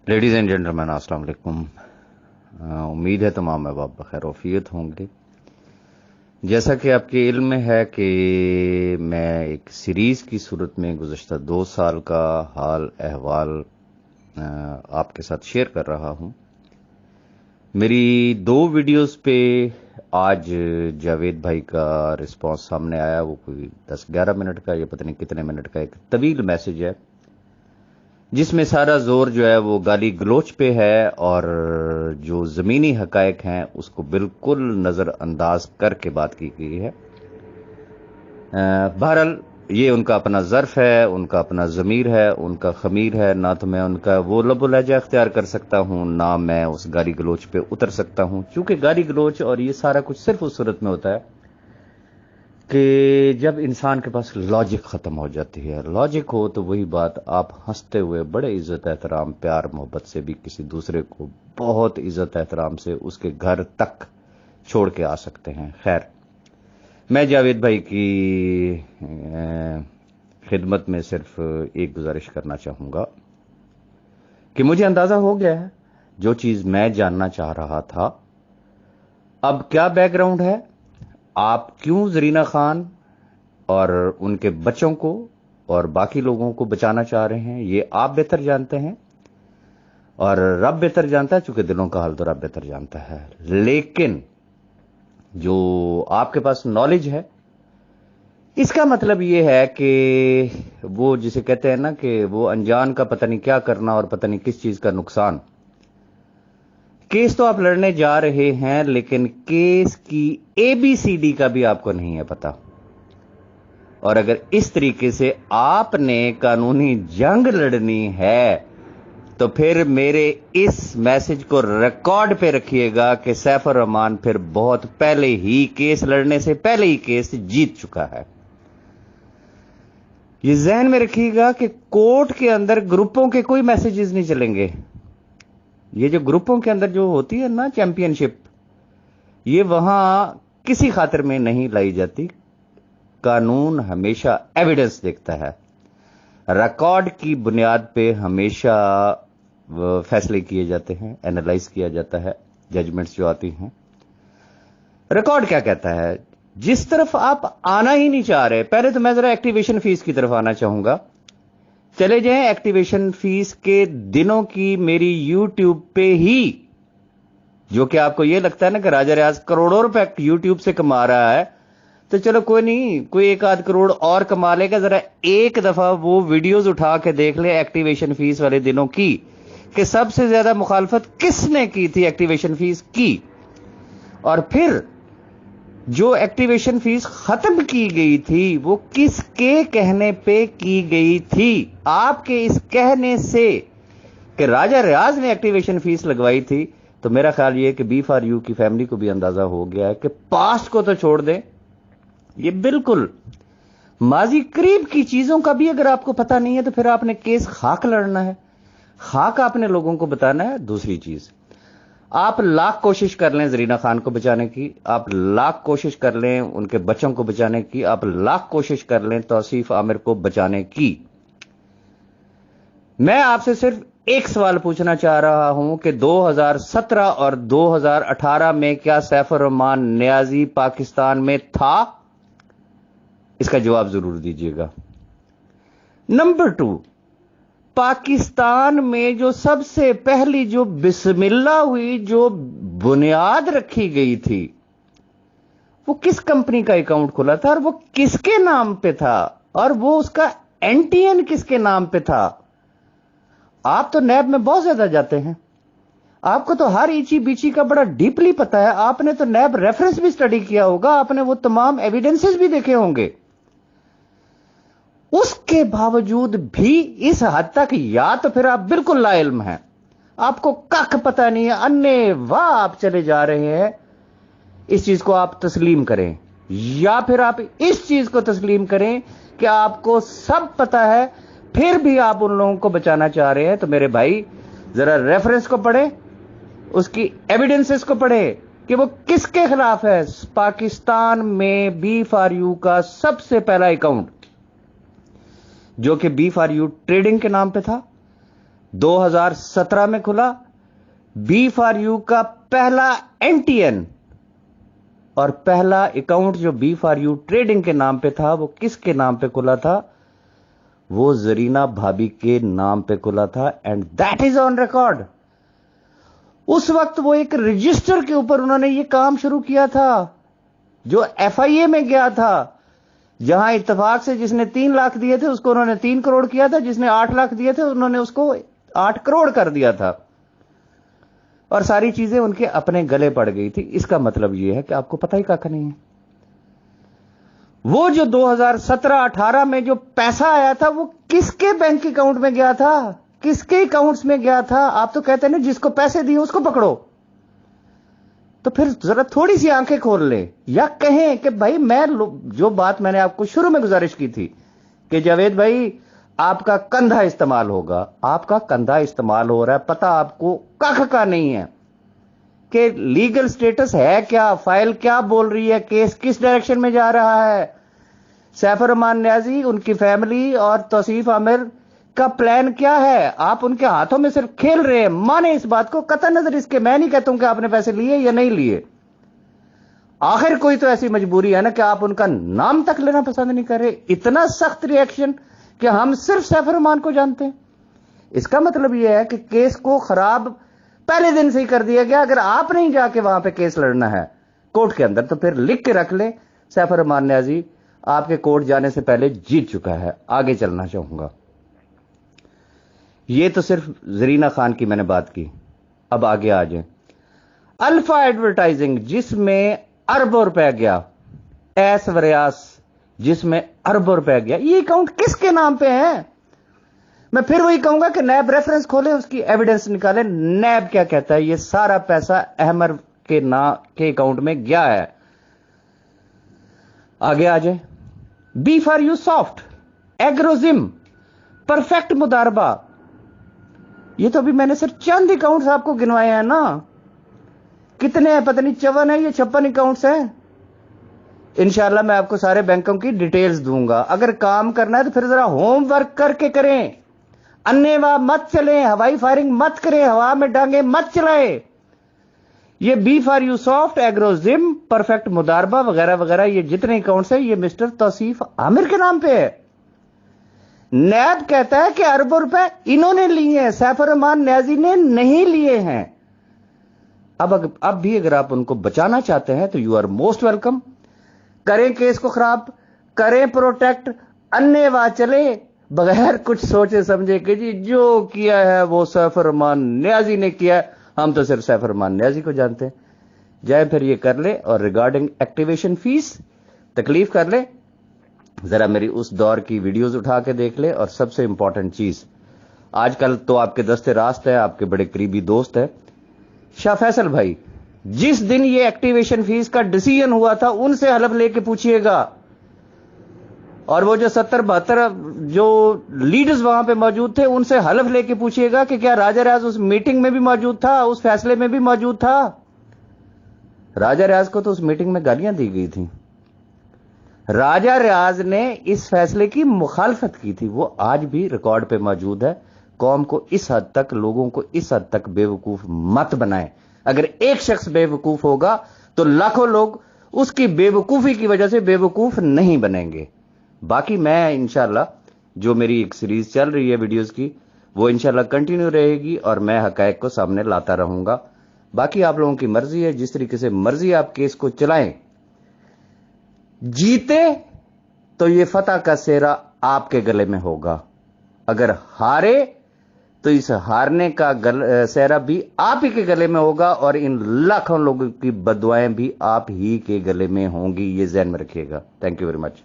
Ladies and gentleman, अस्सलाम वालेकुम। उम्मीद है तमाम अहबाब बखैर वफियत होंगे। जैसा कि आपके इल्म में है कि मैं एक सीरीज़ की सूरत में गुज़श्ता 2 साल का हाल अहवाल आपके साथ शेयर कर रहा हूँ। मेरी 2 वीडियोस पे आज जावेद भाई का रिस्पांस सामने आया। वो कोई 10-11 मिनट का या पता नहीं कितने मिनट का एक तवील मैसेज है, जिसमें सारा जोर जो है वो गाली गलोच पे है और जो ज़मीनी हकायक हैं उसको बिल्कुल नज़रअंदाज करके बात की गई है। बहरहाल ये उनका अपना ज़र्फ है, उनका अपना ज़मीर है, उनका ख़मीर है। ना तो मैं उनका वो लबो लहजा इख्तियार कर सकता हूँ, ना मैं उस गाली गलोच पे उतर सकता हूँ, चूँकि गाली गलोच और ये सारा कुछ सिर्फ उस सूरत में होता है कि जब इंसान के पास लॉजिक ख़त्म हो जाती है। लॉजिक हो तो वही बात, आप हंसते हुए बड़े इज़्ज़त एहतराम प्यार मोहब्बत से भी किसी दूसरे को बहुत इज़्ज़त एहतराम से उसके घर तक छोड़ के आ सकते हैं। खैर, मैं जावेद भाई की खिदमत में सिर्फ एक गुजारिश करना चाहूँगा कि मुझे अंदाज़ा हो गया है जो चीज़ मैं जानना चाह रहा था। अब क्या बैकग्राउंड है, आप क्यों जरीना खान और उनके बच्चों को और बाकी लोगों को बचाना चाह रहे हैं, ये आप बेहतर जानते हैं और रब बेहतर जानता है, चूंकि दिलों का हाल तो रब बेहतर जानता है। लेकिन जो आपके पास नॉलेज है, इसका मतलब ये है कि वो जिसे कहते हैं ना कि वो अनजान का पता नहीं क्या करना और पता नहीं किस चीज का नुकसान। केस तो आप लड़ने जा रहे हैं, लेकिन केस की ABCD का भी आपको नहीं है पता। और अगर इस तरीके से आपने कानूनी जंग लड़नी है तो फिर मेरे इस मैसेज को रिकॉर्ड पे रखिएगा कि सैफ रहमान फिर बहुत पहले ही केस लड़ने से पहले ही केस जीत चुका है। ये जहन में रखिएगा कि कोर्ट के अंदर ग्रुपों के कोई मैसेजेस नहीं चलेंगे। ये जो ग्रुपों के अंदर जो होती है ना चैंपियनशिप, ये वहां किसी खातिर में नहीं लाई जाती। कानून हमेशा एविडेंस देखता है, रिकॉर्ड की बुनियाद पे हमेशा फैसले किए जाते हैं, एनालाइज किया जाता है, जजमेंट्स जो आती हैं। रिकॉर्ड क्या कहता है, जिस तरफ आप आना ही नहीं चाह रहे, पहले तो मैं जरा एक्टिवेशन फीस की तरफ आना चाहूंगा। चले जाएं एक्टिवेशन फीस के दिनों की मेरी यूट्यूब पे ही, जो कि आपको यह लगता है ना कि राजा रियाज करोड़ों रुपए यूट्यूब से कमा रहा है, तो चलो कोई नहीं, कोई 1-8 करोड़ और कमा लेगा। जरा एक दफा वो वीडियोस उठा के देख ले एक्टिवेशन फीस वाले दिनों की, कि सबसे ज्यादा मुखालफत किसने की थी एक्टिवेशन फीस की, और फिर जो एक्टिवेशन फीस खत्म की गई थी वो किसके कहने पे की गई थी। आपके इस कहने से कि राजा रियाज ने एक्टिवेशन फीस लगवाई थी, तो मेरा ख्याल ये कि B4U की फैमिली को भी अंदाजा हो गया है कि पास्ट को तो छोड़ दें, ये बिल्कुल माजी करीब की चीजों का भी अगर आपको पता नहीं है तो फिर आपने केस खाक लड़ना है, खाक आपने लोगों को बताना है। दूसरी चीज, आप लाख कोशिश कर लें जरीना खान को बचाने की, आप लाख कोशिश कर लें उनके बच्चों को बचाने की, आप लाख कोशिश कर लें तौसीफ आमिर को बचाने की। मैं आपसे सिर्फ एक सवाल पूछना चाह रहा हूं कि 2017 और 2018 में क्या सैफ रहमान नियाजी पाकिस्तान में था? इसका जवाब जरूर दीजिएगा। नंबर 2, पाकिस्तान में जो सबसे पहली जो बिस्मिल्लाह हुई, जो बुनियाद रखी गई थी, वो किस कंपनी का अकाउंट खुला था और वो किसके नाम पे था, और वो उसका NTN किसके नाम पे था? आप तो नैब में बहुत ज्यादा जाते हैं, आपको तो हर ईची बीची का बड़ा डीपली पता है। आपने तो नैब रेफरेंस भी स्टडी किया होगा, आपने वो तमाम एविडेंसेस भी देखे होंगे। उसके बावजूद भी इस हद तक या तो फिर आप बिल्कुल लाइल्म हैं, आपको कख पता नहीं है, अन्य वाह आप चले जा रहे हैं। इस चीज को आप तस्लीम करें, या फिर आप इस चीज को तस्लीम करें कि आपको सब पता है फिर भी आप उन लोगों को बचाना चाह रहे हैं। तो मेरे भाई जरा रेफरेंस को पढ़े, उसकी एविडेंसेस को पढ़े कि वो किसके खिलाफ है। पाकिस्तान में B4U का सबसे पहला अकाउंट, जो कि B4U ट्रेडिंग के नाम पे था, 2017 में खुला। B4U का पहला NTN और पहला अकाउंट जो B4U ट्रेडिंग के नाम पे था, वो किसके नाम पे खुला था? वो जरीना भाभी के नाम पे खुला था, and that is on record. उस वक्त वो एक रजिस्टर के ऊपर उन्होंने ये काम शुरू किया था, जो FIA में गया था, जहां इत्तेफाक से जिसने 3 लाख दिए थे उसको उन्होंने 3 करोड़ किया था, जिसने 8 लाख दिए थे उन्होंने उसको 8 करोड़ कर दिया था, और सारी चीजें उनके अपने गले पड़ गई थी। इसका मतलब यह है कि आपको पता ही काका नहीं है। वो जो 2017-18 में जो पैसा आया था वो किसके बैंक अकाउंट में गया था, किसके अकाउंट्स में गया था? आप तो कहते हैं ना जिसको पैसे दिए उसको पकड़ो, तो फिर जरा थोड़ी सी आंखें खोल लें, या कहें कि भाई मैं जो बात मैंने आपको शुरू में गुजारिश की थी कि जावेद भाई आपका कंधा इस्तेमाल होगा, आपका कंधा इस्तेमाल हो रहा है, पता आपको कख का नहीं है कि लीगल स्टेटस है क्या, फाइल क्या बोल रही है, केस किस डायरेक्शन में जा रहा है। सैफुर रहमान न्याजी, उनकी फैमिली और तौसीफ आमिर का प्लान क्या है? आप उनके हाथों में सिर्फ खेल रहे हैं। माने इस बात को, कतई नजर इसके मैं नहीं कहता हूं कि आपने पैसे लिए या नहीं लिए। आखिर कोई तो ऐसी मजबूरी है ना कि आप उनका नाम तक लेना पसंद नहीं कर रहे। इतना सख्त रिएक्शन कि हम सिर्फ सैफुर रहमान को जानते हैं। इसका मतलब यह है कि केस को खराब पहले दिन से ही कर दिया गया। अगर आप नहीं जाके वहां पे केस लड़ना है कोर्ट के अंदर, तो फिर लिख के रख लें, सैफुर रहमान न्याजी आपके कोर्ट जाने से पहले जीत चुका है। आगे चलना चाहूंगा। ये तो सिर्फ जरीना खान की मैंने बात की। अब आगे आ जाए। अल्फा एडवर्टाइजिंग, जिसमें अरबों रुपया गया, ऐस वरियास जिसमें अरबों रुपया गया, ये अकाउंट किसके नाम पे है? मैं फिर वही कहूंगा कि नैब रेफरेंस खोले, उसकी एविडेंस निकाले। नैब क्या कहता है? ये सारा पैसा अहमद के अकाउंट में गया है। आगे आ जाए। B4U सॉफ्ट, एग्रोजिम, परफेक्ट मुदारबा, ये तो अभी मैंने सिर्फ चंद अकाउंट्स आपको गिनवाए हैं ना। कितने हैं पता नहीं, 54 है या 56 अकाउंट्स हैं। इंशाल्लाह मैं आपको सारे बैंकों की डिटेल्स दूंगा। अगर काम करना है तो फिर जरा होमवर्क करके करें। अन्नेवाह मत चलें, हवाई फायरिंग मत करें, हवा में डांगे मत चलाएं। ये B4U सॉफ्ट, एग्रोजिम, परफेक्ट मुदारबा वगैरह वगैरह, ये जितने अकाउंट्स हैं ये मिस्टर तौसीफ आमिर के नाम पे है। नैब कहता है कि अरबों रुपए इन्होंने लिए हैं, सैफुर रहमान न्याजी ने नहीं लिए हैं। अब भी अगर आप उनको बचाना चाहते हैं तो यू आर मोस्ट वेलकम। करें केस को खराब, करें प्रोटेक्ट, अन्नेवाह चले बगैर कुछ सोचे समझे कि जी जो किया है वो सैफुर रहमान न्याजी ने किया है। हम तो सिर्फ सैफुर रहमान न्याजी को जानते हैं। जाए फिर ये कर ले, और रिगार्डिंग एक्टिवेशन फीस तकलीफ कर ले, जरा मेरी उस दौर की वीडियोस उठा के देख ले। और सबसे इंपॉर्टेंट चीज, आजकल तो आपके दस्ते रास्त है, आपके बड़े करीबी दोस्त है शाह फैसल भाई। जिस दिन ये एक्टिवेशन फीस का डिसीजन हुआ था उनसे हलफ लेके पूछिएगा, और वो जो 70-72 जो लीडर्स वहां पे मौजूद थे उनसे हलफ लेके पूछिएगा कि क्या राजा रियाज उस मीटिंग में भी मौजूद था, उस फैसले में भी मौजूद था। राजा रियाज को तो उस मीटिंग में गालियां दी गई थी। राजा रियाज ने इस फैसले की मुखालफत की थी, वो आज भी रिकॉर्ड पे मौजूद है। कौम को इस हद तक, लोगों को इस हद तक बेवकूफ मत बनाएं। अगर एक शख्स बेवकूफ होगा तो लाखों लोग उसकी बेवकूफी की वजह से बेवकूफ नहीं बनेंगे। बाकी मैं इंशाल्लाह, जो मेरी एक सीरीज चल रही है वीडियोस की, वो इंशाल्लाह कंटिन्यू रहेगी और मैं हकायक को सामने लाता रहूंगा। बाकी आप लोगों की मर्जी है, जिस तरीके से मर्जी आप केस को चलाएं। जीते तो ये फतह का सेहरा आपके गले में होगा, अगर हारे तो इस हारने का सेहरा भी आप ही के गले में होगा, और इन लाखों लोगों की बददुआएं भी आप ही के गले में होंगी। ये ज़हन में रखिएगा। Thank you very much.